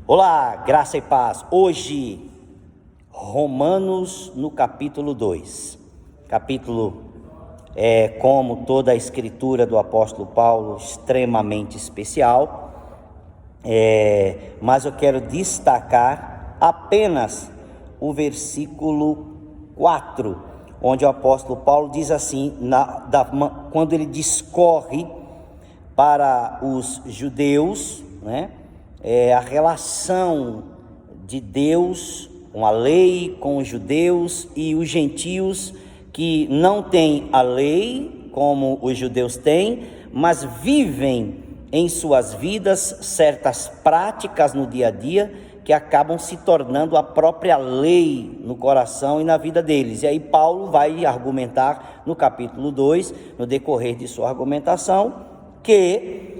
Olá, graça e paz. Hoje, Romanos no capítulo 2. Capítulo como toda a escritura do apóstolo Paulo, extremamente especial. Mas eu quero destacar apenas o versículo 4, onde o apóstolo Paulo diz assim, quando ele discorre para os judeus, a relação de Deus com a lei, com os judeus e os gentios que não têm a lei como os judeus têm, mas vivem em suas vidas certas práticas no dia a dia que acabam se tornando a própria lei no coração e na vida deles. E aí Paulo vai argumentar no capítulo 2, no decorrer de sua argumentação, que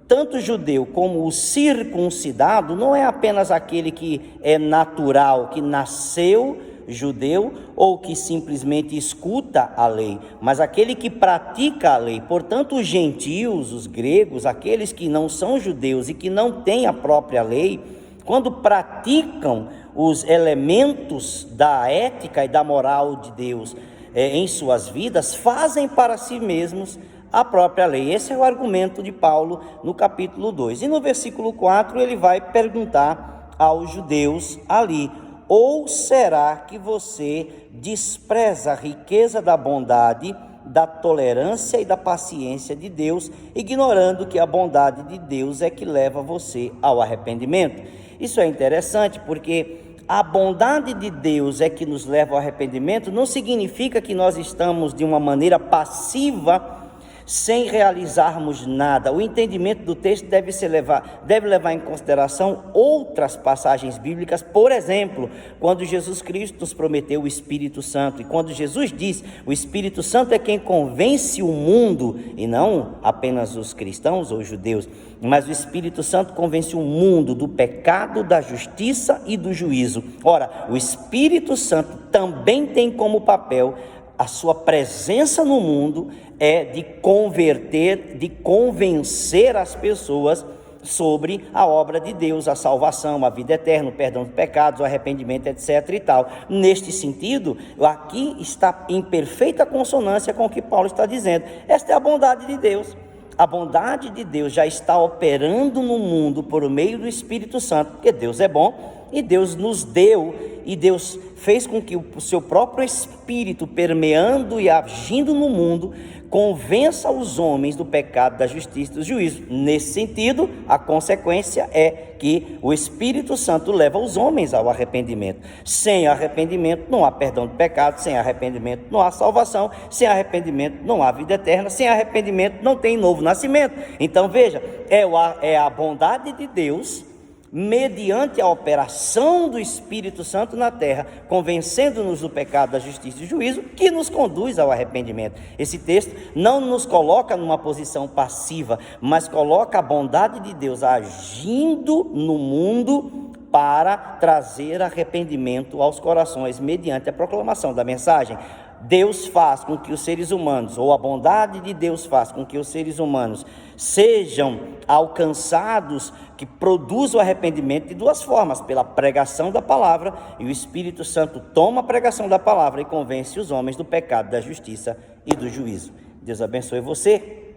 tanto o judeu como o circuncidado não é apenas aquele que é natural, que nasceu judeu ou que simplesmente escuta a lei, mas aquele que pratica a lei. Portanto, os gentios, os gregos, aqueles que não são judeus e que não têm a própria lei, quando praticam os elementos da ética e da moral de Deus em suas vidas, fazem para si mesmos a própria lei. Esse é o argumento de Paulo no capítulo 2. E no versículo 4 ele vai perguntar aos judeus ali: ou será que você despreza a riqueza da bondade, da tolerância e da paciência de Deus, ignorando que a bondade de Deus é que leva você ao arrependimento? Isso é interessante porque a bondade de Deus é que nos leva ao arrependimento não significa que nós estamos de uma maneira passiva sem realizarmos nada. O entendimento do texto deve levar em consideração outras passagens bíblicas. Por exemplo, quando Jesus Cristo nos prometeu o Espírito Santo, e quando Jesus diz: o Espírito Santo é quem convence o mundo, e não apenas os cristãos ou os judeus, mas o Espírito Santo convence o mundo do pecado, da justiça e do juízo. Ora, o Espírito Santo também tem como papel, a sua presença no mundo é de converter, de convencer as pessoas sobre a obra de Deus, a salvação, a vida eterna, o perdão de pecados, o arrependimento, etc. e tal. Neste sentido, aqui está em perfeita consonância com o que Paulo está dizendo. Esta é a bondade de Deus. A bondade de Deus já está operando no mundo por meio do Espírito Santo, porque Deus é bom e Deus nos deu, e Deus fez com que o seu próprio Espírito, permeando e agindo no mundo, convença os homens do pecado, da justiça e do juízo. Nesse sentido, a consequência é que o Espírito Santo leva os homens ao arrependimento. Sem arrependimento não há perdão de pecados, sem arrependimento não há salvação, sem arrependimento não há vida eterna, sem arrependimento não tem novo nascimento. Então veja, é a bondade de Deus, mediante a operação do Espírito Santo na terra, convencendo-nos do pecado, da justiça e do juízo, que nos conduz ao arrependimento. Esse texto não nos coloca numa posição passiva, mas coloca a bondade de Deus agindo no mundo para trazer arrependimento aos corações, mediante a proclamação da mensagem. Deus faz com que os seres humanos, ou a bondade de Deus faz com que os seres humanos sejam alcançados, que produzam o arrependimento de duas formas: pela pregação da palavra, e o Espírito Santo toma a pregação da palavra e convence os homens do pecado, da justiça e do juízo. Deus abençoe você.